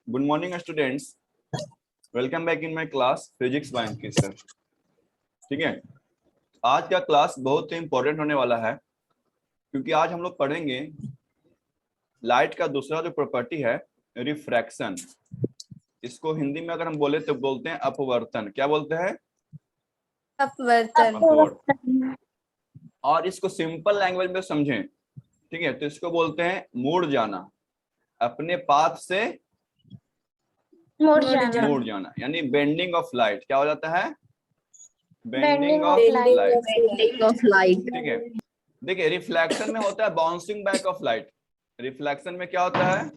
Good morning, students. Welcome back in my class physics bio की sir. ठीक है, आज का क्लास बहुत ही इंपॉर्टेंट होने वाला है क्योंकि आज हम लोग पढ़ेंगे लाइट का दूसरा जो प्रॉपर्टी है रिफ्रैक्शन। इसको हिंदी में अगर हम बोले तो बोलते हैं अपवर्तन। क्या बोलते हैं? अपवर्तन। और इसको सिंपल लैंग्वेज में समझें, ठीक है, तो इसको बोलते हैं मुड़ जाना, अपने पाथ से मुड़ जाना, यानी बेंडिंग ऑफ लाइट। क्या हो जाता है? Bending of light. ठीक है, देखिए रिफ्लेक्शन में होता है bouncing back of light. Reflection में क्या होता है?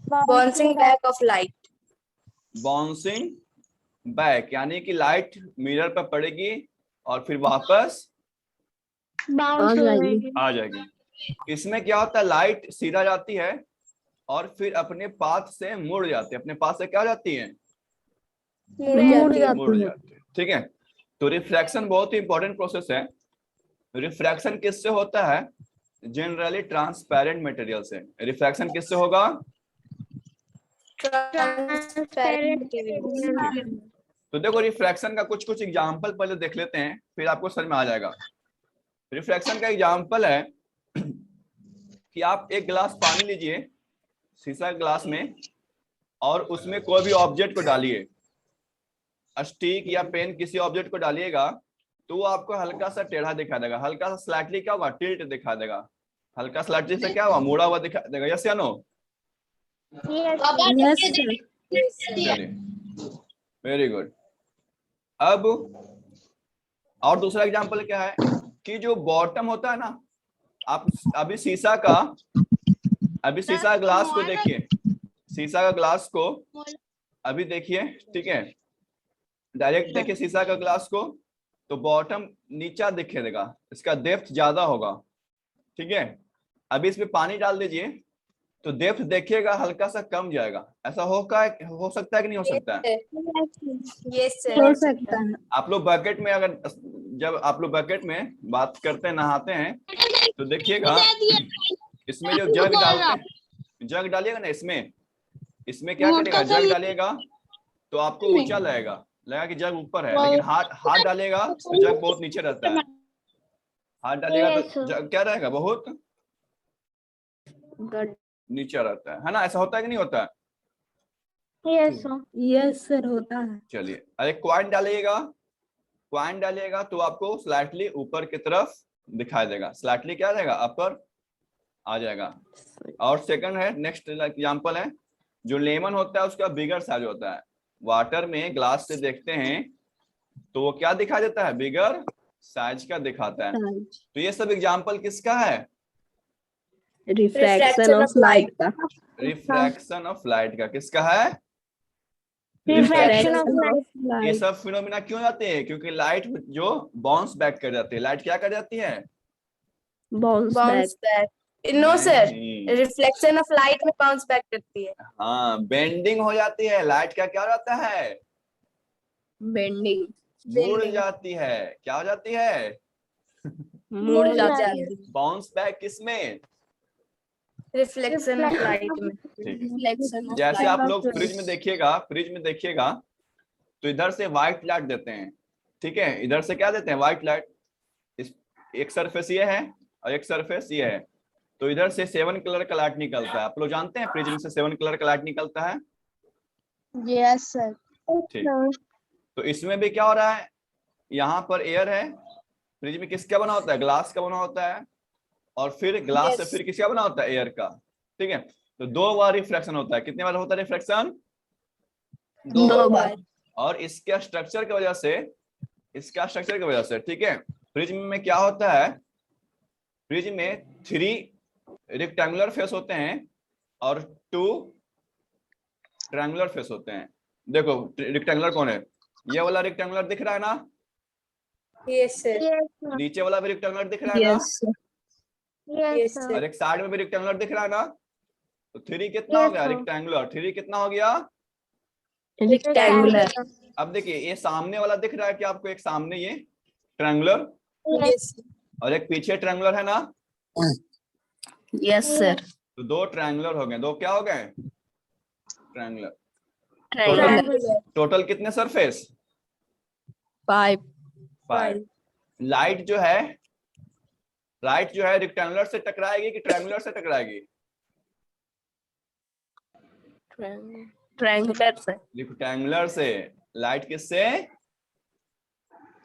Bouncing back of light. Bouncing back यानी कि लाइट मिरर पर पड़ेगी और फिर वापस आ जाएगी। इसमें क्या होता है? लाइट सीधा जाती है और फिर अपने पाथ से मुड़ जाती है। अपने पाथ से क्या हो जाती है? मुड़ जाती है। ठीक है, तो रिफ्रैक्शन बहुत ही इंपॉर्टेंट प्रोसेस है। रिफ्रैक्शन किससे होता है? जनरली ट्रांसपेरेंट मटेरियल से। रिफ्रैक्शन किससे होगा? तो देखो रिफ्रैक्शन का कुछ कुछ एग्जांपल पहले देख लेते हैं, फिर आपको समझ में आ जाएगा। रिफ्रैक्शन का एग्जांपल है कि आप एक गिलास पानी लीजिए शीशा ग्लास में और उसमें कोई भी ऑब्जेक्ट को डालिए, स्टिक या पेन, किसी ऑब्जेक्ट को डालिएगा तो वो आपको हल्का सा टेढ़ा दिखा देगा, हल्का सा स्लाइटली क्या होगा? टिल्ट दिखा देगा, हल्का स्लाइटली से क्या हुआ? मुड़ा हुआ दिखा देगा। यस या नो? चलिए, वेरी गुड। अब और दूसरा एग्जांपल क्या है कि जो बॉटम होता है ना, आप अभी शीशा ग्लास को देखिए, शीशा का ग्लास को अभी देखिए, ठीक है, डायरेक्ट देखिए शीशा का ग्लास को, तो बॉटम नीचा दिखे देगा, इसका डेप्थ ज्यादा होगा। ठीक है, अभी इसमें पानी डाल दीजिए तो डेप्थ देखिएगा हल्का सा कम जाएगा। ऐसा हो सकता है कि नहीं हो सकता है? यस सर, हो सकता है। आप लोग बकेट में अगर जब आप लोग बकेट में बात करते हैं, नहाते हैं, तो देखिएगा इसमें जो जग डालिएगा ना, इसमें क्या करेगा? जग डालिएगा तो आपको ऊंचा लगेगा कि जग ऊपर है, लेकिन हाथ डालेगा तो जग बहुत नीचे रहता है। हाथ डालेगा तो जग क्या रहेगा? बहुत नीचे रहता है ना? ऐसा होता है कि नहीं होता है? यस सर, होता है। चलिए, अरे क्वाइन डालिएगा तो आपको स्लाइटली ऊपर की तरफ दिखाई देगा, स्लाइटली क्या रहेगा? अपर आ जाएगा। और सेकंड है, नेक्स्ट एग्जांपल है, जो लेमन होता है उसका बिगर साइज होता है। वाटर में ग्लास से देखते हैं तो वो क्या दिखा देता है? बिगर साइज का दिखाता है। तो ये सब एग्जांपल किसका है? रिफ्रैक्शन ऑफ लाइट का। रिफ्रैक्शन ऑफ लाइट का। किसका है? रिफ्रैक्शन ऑफ ये लाइट। सब फिनोमिना क्यों आते हैं? क्योंकि लाइट जो बाउंस बैक कर जाती है। लाइट क्या कर जाती है? Bounce back. नो सर, नहीं। रिफ्लेक्शन ऑफ लाइट में बाउंस बैक करती है। हाँ, बेंडिंग हो जाती है। लाइट का क्या हो जाता है? बेंडिंग। मुड़ जाती है। क्या हो जाती है? मुड़ जाती है। बाउंस बैक किसमें? रिफ्लेक्शन ऑफ लाइट में। ठीक है, जैसे आप लोग फ्रिज में देखिएगा तो इधर से व्हाइट लाइट देते हैं, ठीक है, इधर से क्या देते हैं? White light. इस एक सरफेस ये है और एक सरफेस ये है, तो इधर से 7 कलर का लाइट निकलता है। आप लोग जानते हैं प्रिज्म से 7 कलर का लाइट निकलता है। Yes sir. ठीक, तो इसमें भी क्या हो रहा है? यहाँ पर एयर है, प्रिज्म किसका बना होता है? ग्लास का बना होता है, और फिर ग्लास से फिर किसका बना होता है? एयर का। ठीक है, तो 2 बार रिफ्रैक्शन होता है। कितने बार होता है रिफ्रैक्शन? 2 बार। और इसके स्ट्रक्चर की वजह से, ठीक है, प्रिज्म में क्या होता है? प्रिज्म में 3 रेक्टेंगुलर फेस होते हैं और 2 ट्रायंगुलर फेस होते हैं। देखो रेक्टेंगुलर कौन है? ये वाला रेक्टेंगुलर दिख रहा है ना? Yes sir. नीचे वाला भी रेक्टेंगुलर दिख रहा है ना? Yes sir. और एक साइड में भी रेक्टेंगुलर दिख रहा है ना? तो 3 कितना हो गया? रेक्टेंगुलर। 3 कितना हो गया? रेक्टेंगुलर। अब देखिए ये सामने वाला दिख रहा है कि आपको? एक सामने ये ट्रायंगुलर और एक पीछे ट्रायंगुलर है ना? Yes sir. तो 2 ट्रायंगुलर हो गए। 2 क्या हो गए? ट्रायंगुलर। Triangular. टोटल कितने सरफेस? 5. 5। लाइट जो है रेक्टेंगुलर से टकराएगी कि ट्रायंगुलर से टकराएगी? Triangular से. रेक्टेंगुलर से। लाइट किससे?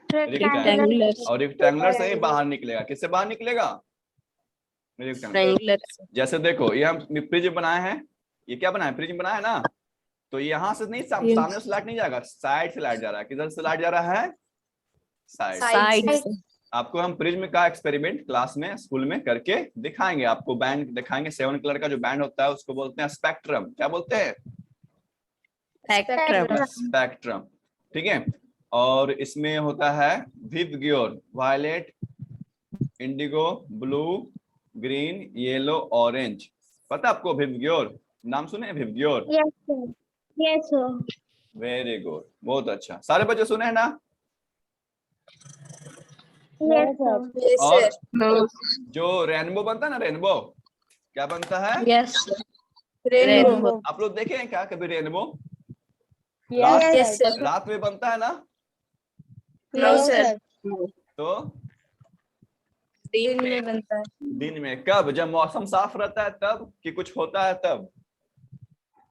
Rectangular. और रेक्टेंगुलर से ही बाहर निकलेगा। किससे बाहर निकलेगा? रेक्टेंगुलर। Triangular से. जैसे देखो ये हम प्रिज्म बनाए हैं, ये क्या बनाया? प्रिज्म बनाया है ना, तो यहाँ से नहीं सामने से लाइट नहीं जाएगा, साइड से लाइट जा रहा है। किधर से लाइट जा रहा है? साइड। Side से. आपको हम प्रिज्म का एक्सपेरिमेंट क्लास में स्कूल में करके दिखाएंगे। आपको बैंड दिखाएंगे, 7 कलर का जो बैंड होता है उसको बोलते हैं स्पेक्ट्रम। क्या बोलते हैं? Spectrum. स्पेक्ट्रम। ठीक है। और इसमें होता है VIBGYOR, violet, indigo, blue, green, yellow, orange. पता आपको विबग्योर? नाम सुने VIBGYOR? Yes, sir. Yes, sir. Very good, बहुत अच्छा। सारे बच्चे सुने हैं ना? Yes, sir. Yes, और No. जो रेनबो बनता है ना, रेनबो क्या बनता है? Yes, sir. Rainbow. Rainbow. आप लोग देखे हैं क्या कभी रेनबो? Yes, sir. रात में बनता है ना? No, sir. तो दिन में बनता है। दिन में कब? जब मौसम साफ रहता है तब, कि कुछ होता है तब?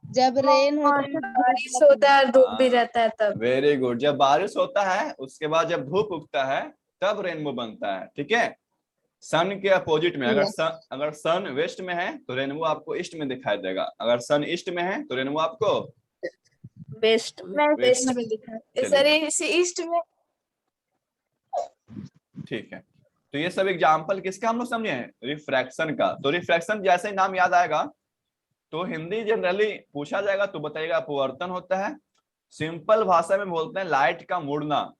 जब रेन बारिश होता है, धूप भी रहता है तब। Very good. जब बारिश होता है उसके बाद जब धूप उगता है तब रेनबो बनता है। ठीक है। सन के अपोजिट में, अगर सन वेस्ट में है तो रेनबो आपको ईस्ट में दिखाई देगा। अगर सन ईस्ट में है तो रेनबो आपको वेस्ट में. वेस्ट में दिखा है। सर इसी ईस्ट में। ठीक है। तो ये सब एग्जाम्पल किसका हम लोग समझे हैं? रिफ्रैक्शन का। तो रिफ्रैक्शन जैसे ही नाम याद आएगा तो हिंदी जनरली पूछा जाएगा तो बताइएगा अपवर्तन होता है। सिंपल भाषा में बोलते हैं लाइट का मुड़ना,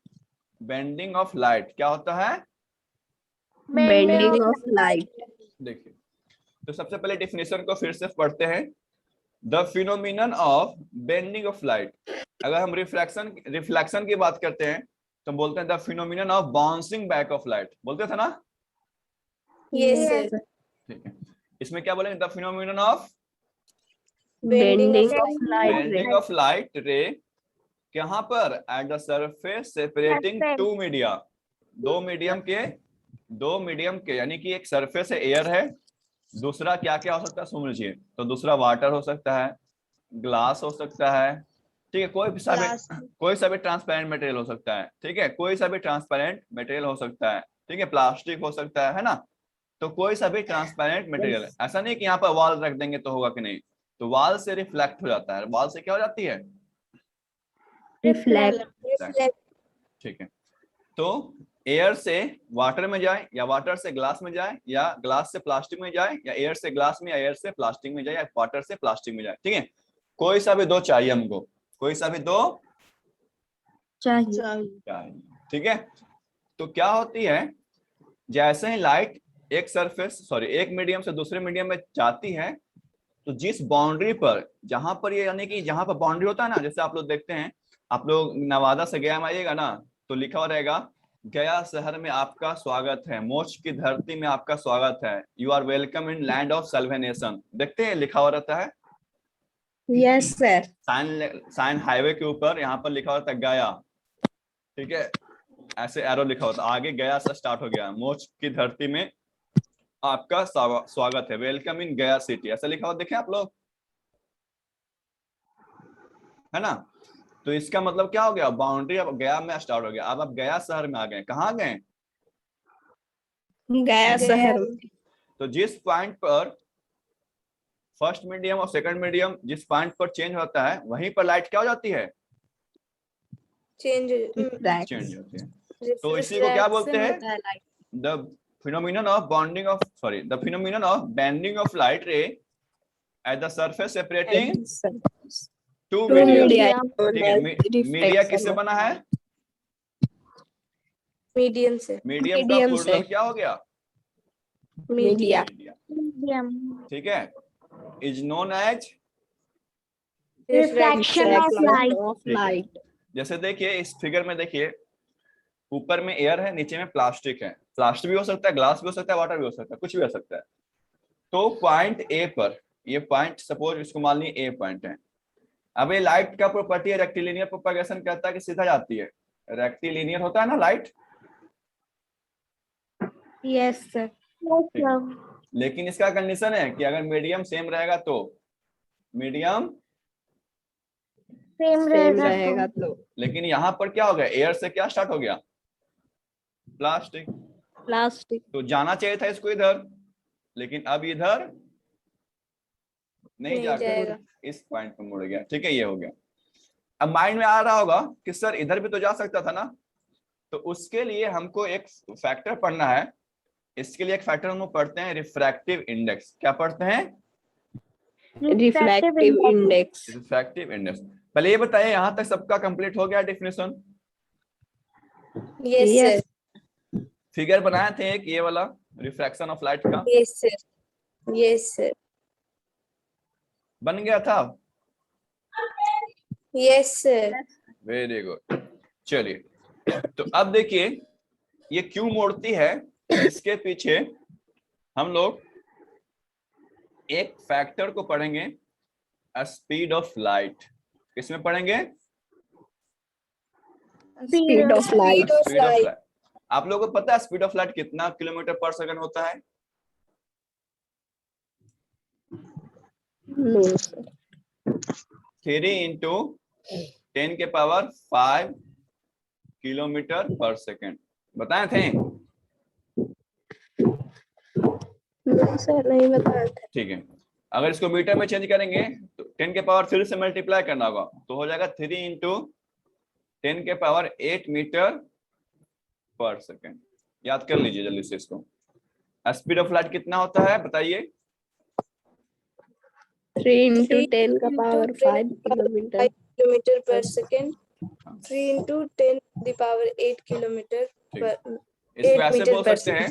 बेंडिंग ऑफ लाइट। क्या होता है? Bending of light. देखिए, तो सबसे पहले डेफिनेशन को फिर से पढ़ते हैं। The phenomenon of bending of light. अगर हम रिफ्लेक्शन की बात करते हैं तो बोलते हैं the phenomenon of bouncing back of light. बोलते थे ना? Yes, sir. ठीक है। इसमें क्या बोलेंगे? The phenomenon of Bending of light. Bending of light ray. कहां पर? At the surface separating two media. दो मीडियम के, यानी कि एक सरफेस है, एयर है, दूसरा क्या क्या हो सकता है सुन लीजिए। तो दूसरा वाटर हो सकता है, ग्लास हो सकता है, ठीक है, कोई सा भी ट्रांसपेरेंट मटेरियल हो सकता है। ठीक है, कोई सा भी ट्रांसपेरेंट मटेरियल हो सकता है। ठीक है, प्लास्टिक हो सकता है ना? तो कोई सा भी ट्रांसपेरेंट मटेरियल। ऐसा नहीं कि यहाँ पर वॉल रख देंगे तो होगा कि नहीं। तो वॉल से रिफ्लेक्ट हो जाता है। वॉल से क्या हो जाती है? Reflect. ठीक है। तो एयर से वाटर में जाए, या वाटर से ग्लास में जाए, या ग्लास से प्लास्टिक में जाए, या एयर से ग्लास में, या एयर से प्लास्टिक में जाए, या वाटर से प्लास्टिक में जाए। ठीक है, कोई सा भी दो चाहिए हमको, कोई सा भी दो चाहिए। ठीक है। तो क्या होती है, जैसे ही लाइट एक मीडियम से दूसरे मीडियम में जाती है तो जिस बाउंड्री पर, जहां पर ये, यानी कि जहां पर बाउंड्री होता है ना, जैसे आप लोग देखते हैं, आप लोग नवादा से गया में आइएगा ना तो लिखा हुआ रहेगा गया शहर में आपका स्वागत है, मोक्ष की धरती में आपका स्वागत है, you are welcome in land of salvation. देखते हैं लिखा हुआ रहता है। Yes, sir. साइन हाईवे के ऊपर यहाँ पर लिखा होता है गया। ठीक है, ऐसे एरो लिखा होता है, आगे गया से स्टार्ट हो गया, मोक्ष की धरती में आपका स्वागत है, वेलकम इन गया सिटी, ऐसा लिखा हुआ देखें आप लोग, है ना? तो इसका मतलब क्या हो गया? बाउंड्री अब गया में स्टार्ट हो गया। अब आप गया शहर में आ गए। कहाँ गए? गया शहर में। तो जिस पॉइंट पर फर्स्ट मीडियम और सेकंड मीडियम जिस पॉइंट पर चेंज होता है वहीं पर लाइट क्या हो जाती है? चेंज होती है। तो इसी को क्या बोलते हैं? The phenomenon of bending of light ray at the surface separating two media. ठीक है, मीडिया किससे बना है? मीडियम से। मीडियम का प्लूरल क्या हो गया? मीडिया। ठीक है, is known as refraction of light. जैसे देखिए इस फिगर में, देखिए ऊपर में एयर है, नीचे में प्लास्टिक है। प्लास्टिक भी हो सकता है, ग्लास भी हो सकता है, वाटर भी हो सकता है, कुछ भी हो सकता है। तो पॉइंट ए पर, ये पॉइंट सपोज इसको मान लीजिए ए पॉइंट है, अब ये लाइट का प्रॉपर्टी है रेक्टिलिनियर प्रोपगेशन कहता है कि सीधा जाती है, रेक्टिलिनियर होता है ना लाइट, Yes, sir. लेकिन इसका कंडीशन है कि अगर मीडियम सेम रहेगा तो, मीडियम Same रहेगा तो लेकिन यहाँ पर क्या हो गया, एयर से क्या स्टार्ट हो गया, प्लास्टिक, प्लास्टिक। तो जाना चाहिए था इसको इधर, लेकिन अब इधर नहीं जाकर जाएगा। इस पॉइंट पर मुड़ गया। ठीक है, ये हो गया। अब माइंड में आ रहा होगा कि सर इधर भी तो जा सकता था ना, तो उसके लिए हमको एक फैक्टर पढ़ना है। इसके लिए एक फैक्टर हम लोग पढ़ते हैं रिफ्रैक्टिव इंडेक्स। क्या पढ़ते हैं, रिफ्रैक्टिव इंडेक्स। Refractive index. पहले ये बताइए यहाँ तक सबका कंप्लीट हो गया definition? Yes Yes. Sir, figure बनाए थे एक ये वाला रिफ्रैक्शन ऑफ लाइट का, यस सर, यस सर, बन गया था? Yes sir. Very good. चलिए, तो अब देखिए ये क्यों मोड़ती है, इसके पीछे हम लोग एक फैक्टर को पढ़ेंगे, स्पीड ऑफ लाइट। किसमें पढ़ेंगे? Speed of light. Speed of light. आप लोगों को पता है स्पीड ऑफ लाइट कितना किलोमीटर पर सेकंड होता है? No, sir. 3 इंटू 10 के पावर 5 किलोमीटर पर सेकंड बताए थे? No, sir, नहीं बताया था। ठीक है, अगर इसको मीटर में चेंज करेंगे तो 10 के पावर 3 से मल्टीप्लाई करना होगा, तो हो जाएगा 3 इंटू 10 के पावर 8 मीटर पर सेकंड। याद कर लीजिए जल्दी से इसको। स्पीड ऑफ लाइट कितना होता है बताइए? 3 into 10 का पावर 5 किलोमीटर। किलोमीटर पर second, 3 into 10 the power 8 kilometre पर, इसको 8 ऐसे मीटर बोल पर सकते हैं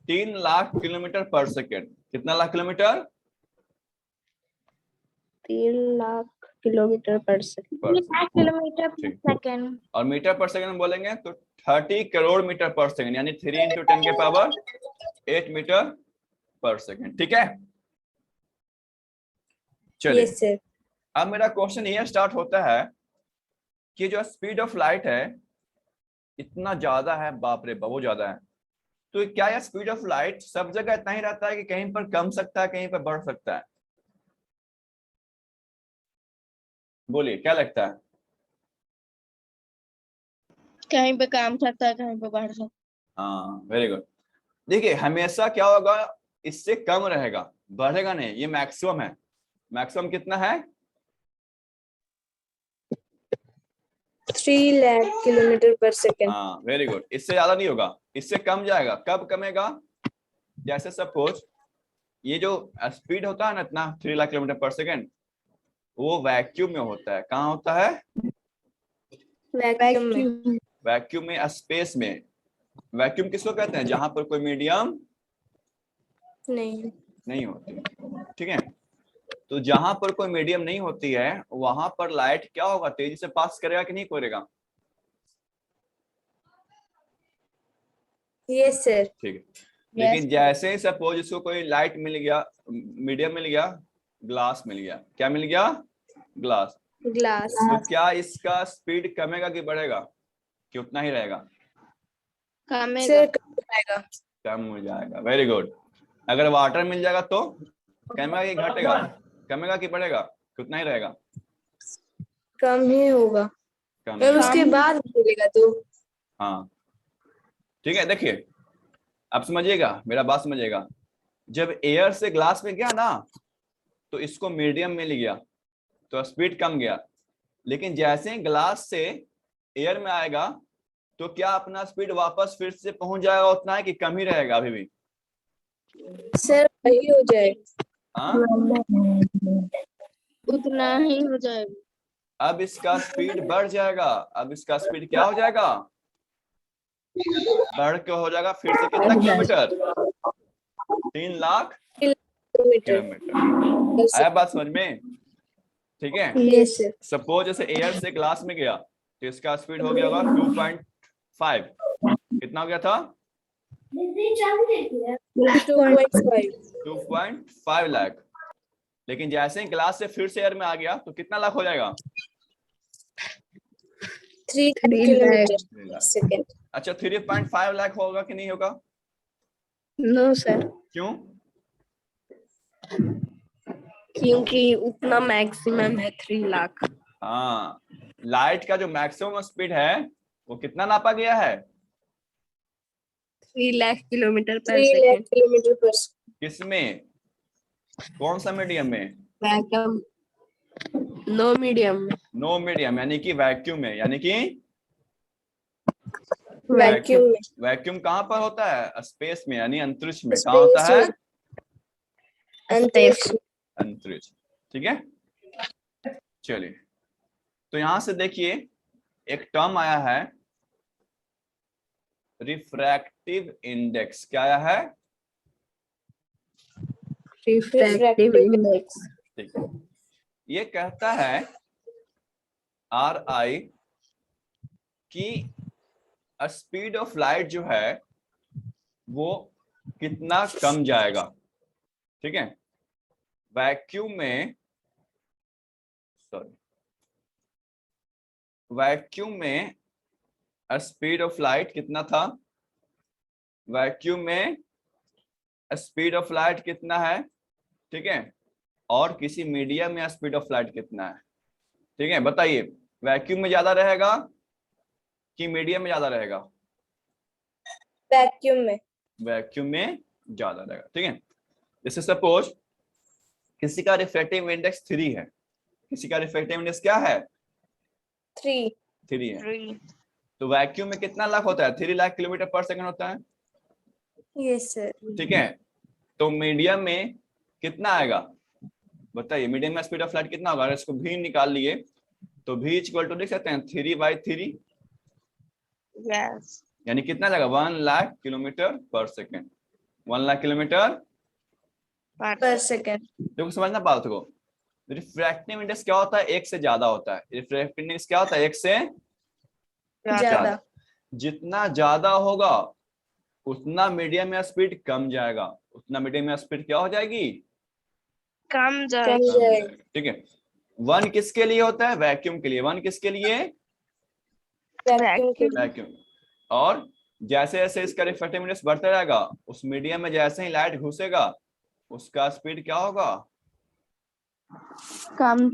3 लाख किलोमीटर पर सेकंड। कितना लाख किलोमीटर? 3 लाख किलोमीटर पर सेकंड। किलोमीटर पर ठीक। सेकेंड। और मीटर पर सेकंड बोलेंगे तो 30 करोड़ मीटर पर सेकंड, यानी 3 इंटू 10 के पावर 8 मीटर पर सेकंड। ठीक है, चलिए यस सर। अब मेरा क्वेश्चन ये स्टार्ट होता है कि जो स्पीड ऑफ लाइट है इतना ज्यादा है, बाप रे बहुत ज्यादा है, तो क्या यह स्पीड ऑफ लाइट सब जगह इतना ही रहता है कि कहीं पर कम सकता है, कहीं पर बढ़ सकता है? बोलिए क्या लगता है? कहीं पे काम सकता है, कहीं पे बढ़ सकता है। हाँ वेरी गुड। देखिए हमेशा क्या होगा, इससे कम रहेगा, बढ़ेगा नहीं, ये मैक्सिमम है। मैक्सिमम कितना है? 3 लाख किलोमीटर पर सेकेंड। हाँ वेरी गुड, इससे ज्यादा नहीं होगा, इससे कम जाएगा। कब कमेगा? जैसे सपोज ये जो स्पीड होता है ना इतना 3 लाख किलोमीटर पर सेकेंड, वो वैक्यूम में होता है। कहाँ होता है? वैक्यूम में। वैक्यूम में, स्पेस में। वैक्यूम किसको कहते हैं? जहां पर कोई मीडियम नहीं होती। ठीक है, तो जहां पर कोई मीडियम नहीं होती है वहां पर लाइट क्या होगा, तेजी से पास करेगा कि नहीं करेगा? Yes sir. ठीक है, लेकिन जैसे ही सपोज इसको कोई लाइट मिल गया, मीडियम मिल गया, ग्लास मिल गया, क्या मिल गया? ग्लास। ग्लास। तो क्या इसका स्पीड कमेगा कि बढ़ेगा, कि उतना ही रहेगा? सर कम जाएगा। कम हो जाएगा। Very good. अगर वाटर मिल जाएगा तो कमेगा कि घटेगा? कमेगा कि बढ़ेगा? कितना ही रहेगा? कम ही होगा। कम और ही। उसके बाद मिलेगा तो। हाँ ठीक है, देखिए अब समझिएगा, मेरा बात समझिएगा। जब एयर से ग्लास में गया ना तो इसको मीडियम में ले गया तो स्पीड कम गया, लेकिन जैसे ही ग्लास से एयर में आएगा तो क्या अपना स्पीड वापस फिर से पहुंच जाएगा उतना है कि कम ही रहेगा अभी भी? सर वही हो जाएगा। हाँ उतना ही हो जाएगा। अब इसका स्पीड बढ़ जाएगा। अब इसका स्पीड क्या हो जाएगा? बढ़ के हो जाएगा फिर से कितना किलोमीटर? 3 लाख किलोमीटर। आया बात समझ में? ठीक है, यस सर। सपोज जैसे एयर से ग्लास में गया तो इसका स्पीड हो गया होगा 2.5। कितना हो गया था? 2.5। 2.5 लाख। लेकिन जैसे ही ग्लास से फिर से एयर में आ गया तो कितना लाख हो जाएगा? 3 3 किलोमीटर 3 लाख। सेकेंड। अच्छा 3.5 लाख होगा कि नहीं होगा? नो सर, क्यों? क्योंकि उतना मैक्सिमम है 3 लाख। हाँ, लाइट का जो मैक्सिमम स्पीड है वो कितना नापा गया है? 3 लाख किलोमीटर पर 3 लाख सेकेंड। किलोमीटर पर सेकेंड। किसमें? कौन सा मीडियम में? वैक्यूम, नो मीडियम में। नो मीडियम यानी कि वैक्यूम में, यानी कि वैक्यूम में। वैक्यूम कहाँ पर होता है? स्पेस में, यानी अंतरिक्ष में। कहाँ स्पेस होता है? अंतरिक्ष। अंतरिक्ष। ठीक है, चलिए तो यहां से देखिए एक टर्म आया है रिफ्रैक्टिव इंडेक्स। क्या आया है? Refractive index. ठीक है, ये कहता है RI कि स्पीड ऑफ लाइट जो है वो कितना कम जाएगा। ठीक है, वैक्यूम में, सॉरी, वैक्यूम में स्पीड ऑफ लाइट कितना था? वैक्यूम में स्पीड ऑफ लाइट कितना है? ठीक है, और किसी मीडियम में स्पीड ऑफ लाइट कितना है? ठीक है, बताइए वैक्यूम में ज्यादा रहेगा कि मीडियम में ज्यादा रहेगा? वैक्यूम में। वैक्यूम में ज्यादा रहेगा। ठीक है, जैसे सपोज किसी का रिफ्रैक्टिव इंडेक्स 3 है। किसी का रिफ्रैक्टिव इंडेक्स क्या है? 3। 3 है। तो वैक्यूम में कितना लाख होता है? 3 लाख किलोमीटर पर सेकंड होता है। Yes sir. ठीक है, तो मीडियम में कितना आएगा? बताइए मीडियम में स्पीड ऑफ लाइट कितना होगा? अगर इसको भी निकाल लिए तो v इक्वल टू लिख सकते हैं 3/3, यस, यानी कितना जाएगा? 1 लाख किलोमीटर पर सेकेंड। 1 लाख किलोमीटर पर सेकेंड। देखो, समझना बात को। रिफ्रैक्टिव इंडेक्स क्या होता है? एक से ज्यादा होता है। रिफ्रैक्टिव इंडेक्स क्या होता है? एक से ज्यादा। जितना ज्यादा होगा उतना मीडियम में स्पीड कम जाएगा। उतना मीडियम में स्पीड क्या हो जाएगी? कम कम जाएगा। जाएगा। ठीक है, 1 किसके लिए होता है? वैक्यूम के लिए। 1 किसके लिए? वैक्यूम के लिए। वैक्यूम। और जैसे जैसे इसका रिफ्रैक्टिव इंडेक्स बढ़ता जाएगा उस मीडियम में जैसे ही लाइट घुसेगा उसका स्पीड क्या होगा? कम।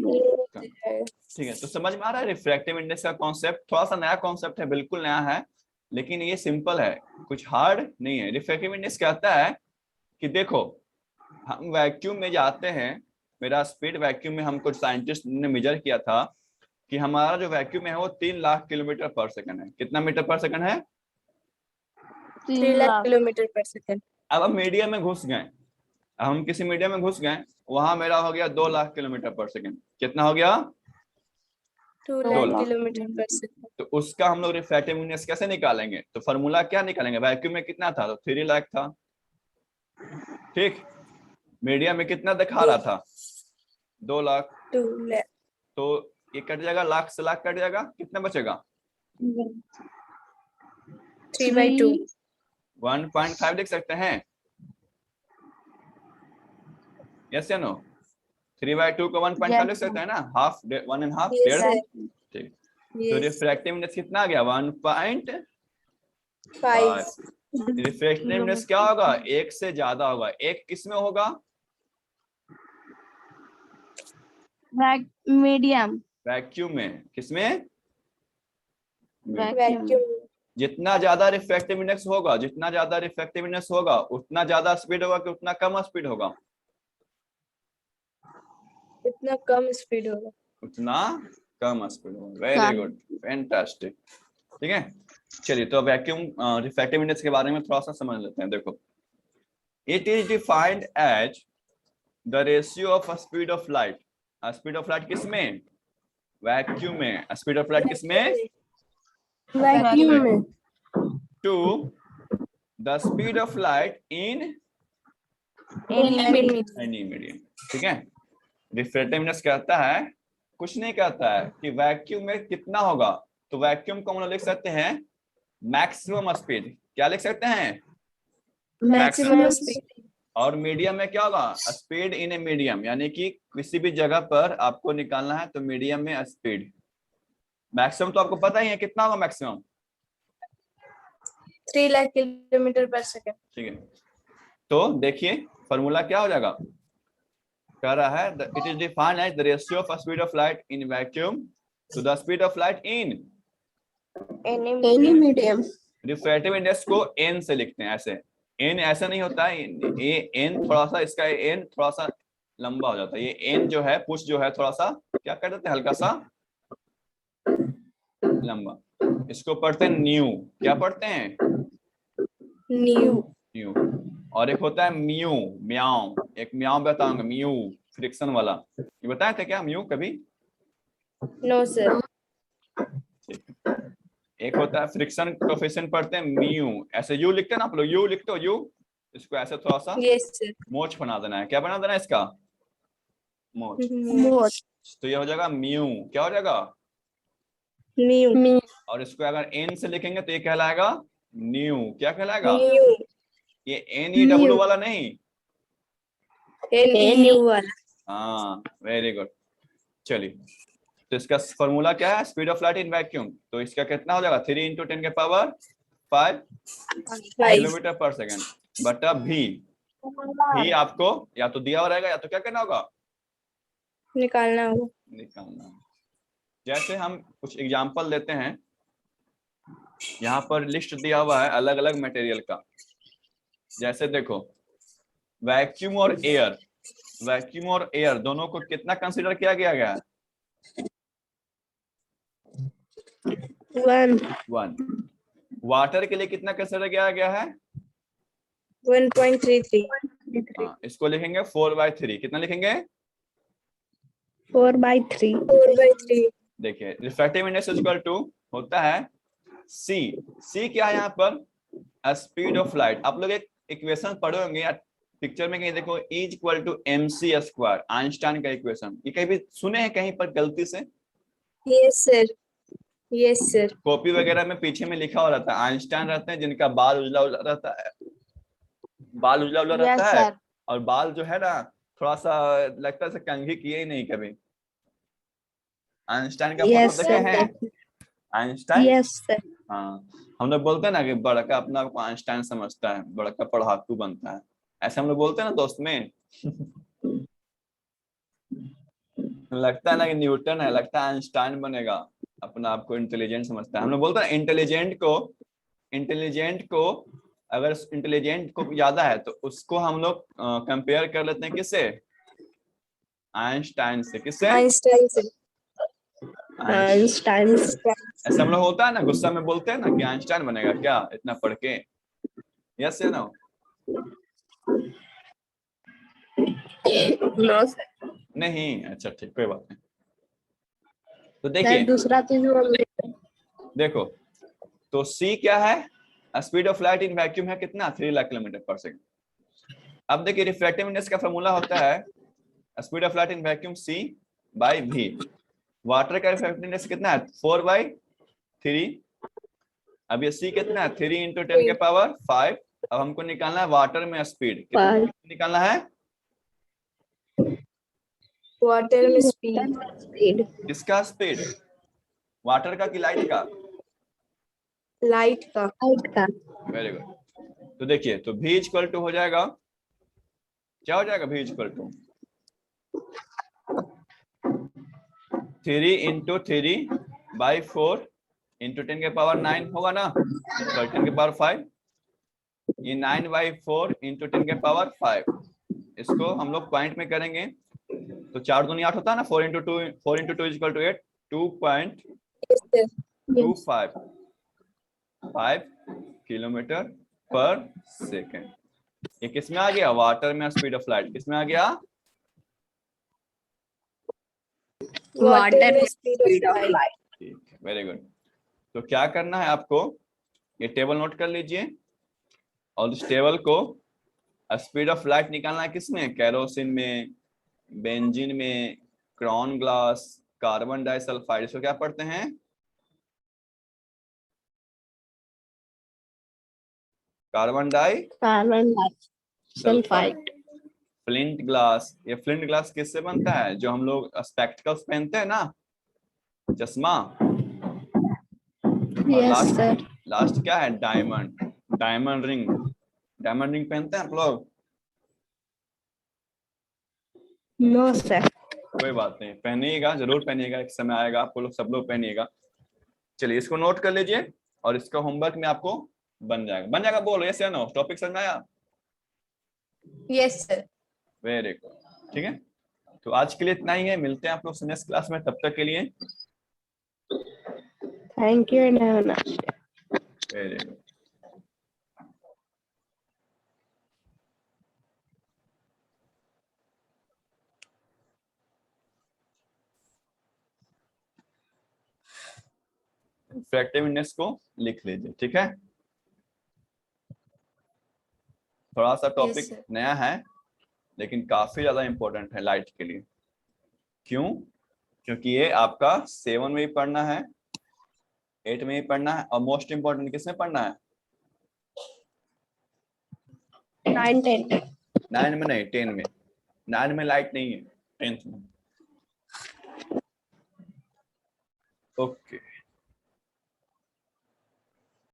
ठीक है, तो समझ में आ रहा है रिफ्रैक्टिव इंडेक्स का कॉन्सेप्ट? थोड़ा सा नया कॉन्सेप्ट है, बिल्कुल नया है, लेकिन ये सिंपल है, कुछ हार्ड नहीं है। रिफ्रैक्टिव इंडेक्स कहता है कि देखो हम वैक्यूम में जाते हैं, मेरा स्पीड वैक्यूम में हमको साइंटिस्ट ने मेजर किया था कि हमारा जो वैक्यूम है वो 3 लाख किलोमीटर पर सेकंड है। कितना मीटर पर सेकंड है? 3 लाख किलोमीटर पर सेकेंड। अब हम मीडियम में घुस गए, हम किसी मीडियम में घुस गए, वहां मेरा हो गया 2 लाख किलोमीटर पर सेकंड। कितना हो गया? 2 2 लाख लाख। किलोमीटर पर सेकेंड। तो उसका हम लोग रिफ्रैक्टिव इंडेक्स कैसे निकालेंगे? तो फॉर्मूला क्या निकालेंगे? वैक्यूम में कितना था? तो 3 लाख था। ठीक, मीडियम में कितना दिखा रहा था? 2 लाख। 2 लाख। तो ये कट जाएगा, लाख से लाख कट जाएगा, कितना बचेगा? 3/2। 1.5 लिख सकते हैं, यस या नो? 3/2 को 1.5 लिख सकते हैं ना, हाफ, 1.5, यस डेढ़। सर। ठीक, तो रिफ्रैक्टिव इंडेक्स कितना आ गया? 1.5। 5। रिफ्रैक्टिव इंडेक्स क्या होगा? एक से ज्यादा होगा। एक किस में होगा? मीडियम। वैक्यूम में। किसमें? वैक्यूम। जितना ज्यादा रिफ्रैक्टिव इंडेक्स होगा, जितना ज्यादा रिफ्रैक्टिव इंडेक्स होगा उतना ज्यादा स्पीड होगा कि उतना कम स्पीड होगा? इतना कम स्पीड होगा। उतना कम स्पीड होगा। Very good, fantastic. ठीक है, चलिए तो वैक्यूम रिफ्रैक्टिव इंडेक्स के बारे में थोड़ा सा समझ लेते हैं। देखो, it is defined as the ratio of speed of light. Speed of light किसमें? वैक्यूम में। स्पीड ऑफ लाइट किसमें? वैक्यूम में। To the speed of light in any medium. ठीक है, रिफ्रैक्टिव इंडेक्स कहता है, कुछ नहीं कहता है कि वैक्यूम में कितना होगा। तो वैक्यूम को हम लोग लिख सकते हैं मैक्सिमम स्पीड। क्या लिख सकते हैं? Maximum speed. और मीडियम में क्या होगा, स्पीड इन ए मीडियम, यानी कि किसी भी जगह पर आपको निकालना है तो मीडियम में स्पीड। मैक्सिमम तो आपको पता ही है, कितना होगा मैक्सिमम, 3 लाख किलोमीटर पर सेकेंड। ठीक है। तो देखिए फॉर्मूला क्या हो जाएगा, कह रहा है it is defined as the ratio of speed of light in vacuum to the speed of light in any medium. Refractive index को n से लिखते हैं, ऐसे n ऐसा नहीं होता है, ये n थोड़ा सा, इसका n थोड़ा सा लंबा हो जाता है, ये n जो है पुश जो है थोड़ा सा क्या कर देते हैं, हल्का सा लंबा। इसको पढ़ते हैं न्यू, क्या पढ़ते हैं, न्यू। न्यू। और एक होता है म्यू, म्याऊ, एक म्याऊ बताऊंगा, म्यू फ्रिक्शन वाला, ये बताए थे क्या म्यू कभी, नो सर। एक होता है फ्रिक्शन कोएफिशिएंट पढ़ते हैं म्यू, ऐसे यू लिखते हैं ना आप लोग, यू लिखते हो यू, इसको ऐसे थोड़ा सा यस सर। मोच बना देना है, क्या बना देना है इसका, मोच। मोच। तो ये हो जाएगा म्यू, क्या हो जाएगा, न्यू। और इसको अगर n से लिखेंगे तो ये कहलाएगा न्यू, क्या कहलाएगा, न्यू। ये NEW वाला नहीं, NEU वाला। हाँ वेरी गुड। चलिए तो इसका फॉर्मूला क्या है, speed of light in vacuum, तो इसका कितना हो जाएगा 3 × 10 के पावर 5 किलोमीटर पर सेकेंड बटा भी। भी आपको या तो दिया हुआ रहेगा या तो क्या करना होगा, निकालना होगा। निकालना। जैसे हम कुछ एग्जांपल देते हैं, यहाँ पर लिस्ट दिया हुआ है अलग अलग मटेरियल का। जैसे देखो वैक्यूम और एयर, वैक्यूम और एयर दोनों को कितना कंसीडर किया गया है, 1। वाटर के लिए कितना कंसीडर किया गया है, 1.33। हाँ, इसको लिखेंगे 4/3, कितना लिखेंगे 4/3। 4/3। देखिए रिफ्रैक्टिव इंडेक्स इक्वल टू होता है सी, सी क्या है यहाँ पर, स्पीड ऑफ लाइट। आप लोग एक इक्वेशन पढ़े होंगे या पिक्चर में कहीं देखो, is equal to mc², Einstein का इक्वेशन, ये कहीं भी सुने हैं कहीं पर गलती से, yes sir. Yes sir. Copy वगैरह में पीछे में लिखा हुआ रहता है, आइंस्टाइन रहते हैं जिनका बाल उजला उजला रहता है, बाल उजला उजला रहता है, और बाल जो है ना थोड़ा सा लगता है कंघी किए ही नहीं कभी। आइंस्टाइन का फोटो देखे हैं, आइंस्टाइन, यस सर। हाँ, हम लोग बोलते हैं ना कि बड़का अपना आपको आइंस्टाइन समझता है, बड़का पढ़ाकू बनता है, ऐसे हम लोग बोलते हैं ना दोस्त में। लगता है ना कि न्यूटन है, लगता है आइंस्टाइन बनेगा, अपना आपको इंटेलिजेंट समझता है। हम लोग बोलते हैं इंटेलिजेंट को अगर इंटेलिजेंट को ज्यादा है तो उसको हम लोग कंपेयर कर लेते हैं किससे, आइंस्टाइन से। किससे, आइंस्टाइन से। आइंस्टाइन। ऐसा हम लोग होता है ना, गुस्सा में बोलते हैं ना कि आइंस्टाइन बनेगा क्या इतना पढ़ के, यस या नो, नो सर। नहीं, अच्छा ठीक, कोई बात नहीं। तो देखिए दूसरा चीज देखो, तो सी क्या है, speed of light in vacuum है कितना, 3 लाख किलोमीटर पर सेकंड। अब देखिए रिफ्रैक्टिव इंडेक्स का फॉर्मूला होता है speed of light in vacuum C/V। Water का रिफ्रैक्टिव इंडेक्स कितना है, 4/3। अब ये C कितना है, 3 × 10 के पावर 5। अब हमको निकालना है वाटर में स्पीड, कितना निकालना है, वाटर में स्पीड। किसका स्पीड, वाटर का कि लाइट का, लाइट का। Very good. तो देखिए तो V इक्वल टू हो जाएगा, क्या हो जाएगा, V इक्वल टू 3 × 3/4 × 10 के पावर 9 होगा ना, 10 के पावर 5, ये 9/4 × 10 के पावर 5। इसको हम लोग पॉइंट में करेंगे तो 4 दूनी 8 होता है ना, 4 × 2 = 8, 2.255 किलोमीटर पर सेकेंड। ये किसमें आ गया, वाटर में स्पीड ऑफ लाइट किसमें आ गया, वाटर में स्पीड ऑफ लाइट। ठीक है, वेरी गुड। तो क्या करना है आपको, ये टेबल नोट कर लीजिए, और इस टेबल को स्पीड ऑफ लाइट निकालना है किसमें, केरोसिन में, बेंजीन में, क्रॉन ग्लास, कार्बन डाइसल्फाइड, इसको क्या पढ़ते हैं, carbon disulphide. Flint glass, ये फ्लिंट ग्लास किससे बनता है? जो हम लोग स्पेक्टिकल्स पहनते हैं ना, चश्मा। और यस सर। लास्ट क्या है? Diamond, diamond ring. Diamond ring पहनते हैं आप लोग? No sir. कोई बात नहीं, पहनिएगा, जरूर पहनिएगा, एक समय आएगा आपको लोग सब लोग पहनिएगा। चलिए इसको नोट कर लीजिए और इसका होमवर्क में आपको बन जाएगा, बोलो यस या नो। टॉपिक समझ में आया? Yes sir. वेरी गुड, ठीक है। तो आज के लिए इतना ही है, मिलते हैं आप लोग नेक्स्ट क्लास में, तब तक के लिए thank you and have a nice day. Very good. Refractive index को लिख लीजिए, ठीक है। थोड़ा सा टॉपिक sir. नया है लेकिन काफी ज्यादा इंपॉर्टेंट है लाइट के लिए। क्यों? क्योंकि ये आपका 7 में भी पढ़ना है, 8 में भी पढ़ना है, और मोस्ट इंपॉर्टेंट किसमें पढ़ना है? 9 10। 9 में नहीं, 10 में। 9 में लाइट नहीं है, 10th में। ओके